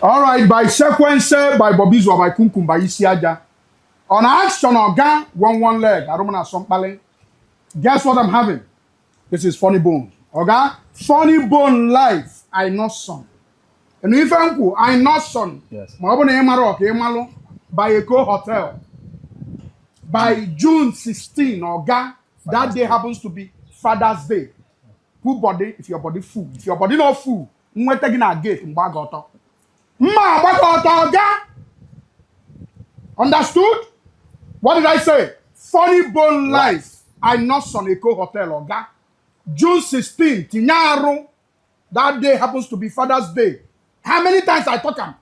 All right, by sequence, by Bobizo, by Kunkum, by Isiaja. On action, Oga, one leg. I don't want to some. Guess what I'm having? This is Funnybone. Oga, Funnybone life. I know son. And if I know son. Yes. By Eco Hotel. By June 16, Oga, that day happens to be Father's Day. Full body, if your body full. If your body not full, we're taking a gate in Bagota. Oga. Understood? What did I say? Funnybone life. I know son Eco Hotel, Oga. June 16, Tinyaro. That day happens to be Father's Day. How many times I talk him?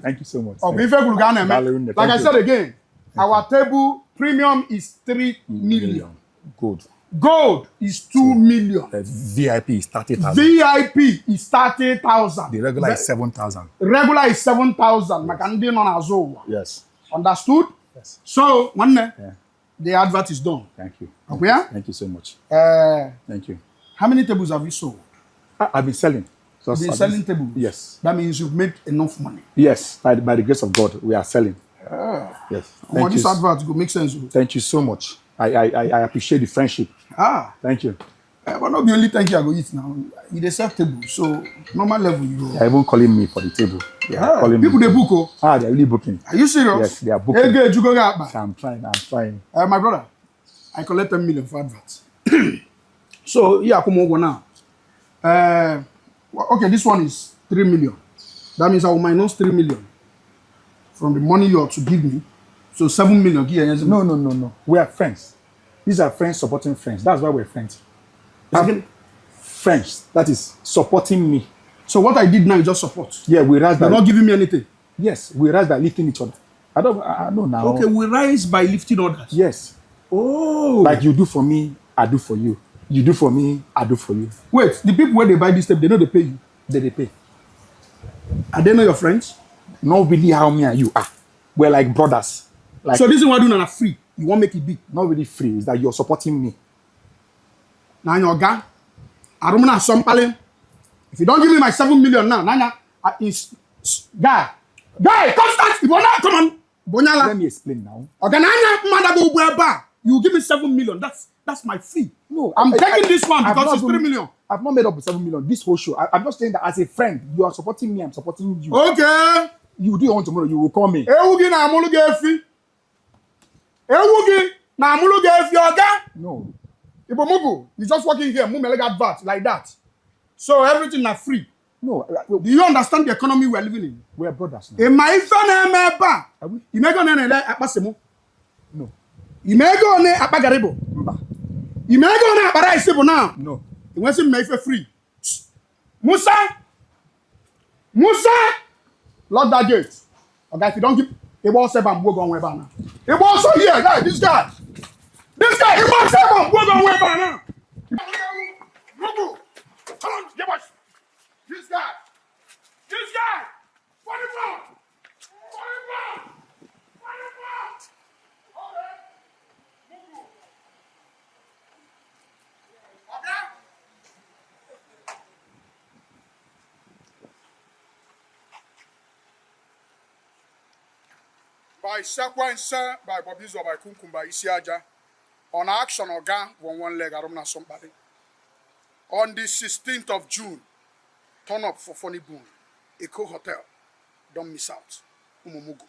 Thank you so much. Like I said again, our table premium is 3 million. Gold is 2 million. VIP is 30,000. VIP is 30,000. The regular is 7,000. Regular is 7,000. Yes. Understood? Yes. So, the advert is done. Thank you. Okay? Thank you so much. Thank you. How many tables have you sold? I've been selling. You've been selling tables? Yes. That means you've made enough money. Yes. By the grace of God, we are selling. Yes. Thank you. This advert will make sense. Thank you so much. I appreciate the friendship. Thank you. But not the only thank you I go eat now. You serve table, so normal level you go. They're even calling me for the table. People they book. They're really booking. Are you serious? Yes, they are booking. I'm trying. My brother, I collect 10 million for adverts. So yeah, come over now. Okay, this one is 3 million. That means I will minus 3 million from the money you are to give me. So 7 million. No. We are friends. These are friends supporting friends. That's why we're friends. Friends. That is supporting me. So what I did now is just support. Yeah, we rise by. You're not giving me anything. Yes, we rise by lifting each other. I know now. Okay, we rise by lifting others. Yes. Oh. Like you do for me, I do for you. You do for me, I do for you. Wait, the people where they buy this tape, they know they pay you. They pay. Are they know your friends? Not really how me and you are. We're like brothers. Like, so this is what I'm doing free. You won't make it big. Not really free. It's that you're supporting me. Now your guy, I don't know some pale. If you don't give me my 7 million now, guy, come start. Come on. Let me explain now. You give me 7 million. That's my fee. No, I'm taking this one because it's 3 million. I've not made up with 7 million. This whole show. I'm just saying that as a friend, you are supporting me. I'm supporting you. Okay. You do your own tomorrow. You will call me. No. You just walking here, advert like that. So everything is free. No. Do you understand the economy we are living in? We are brothers now. In my phone, you make on no. You may go on a bagaribo. You may go on a barisibo now. No. It wasn't made for free. Musa, lock that gate. Okay, if you don't give it was 7 go on web now. It was so here, guy, this guy, it was 7 go on web now. Come on, give us this guy. Funnybone. By sequence, by Bobizo, by Kunkum, by Isiaja. On action, Oga, one leg, I don't know somebody. On the 16th of June, turn up for Funnybone, Eco Hotel. Don't miss out. Umumugu.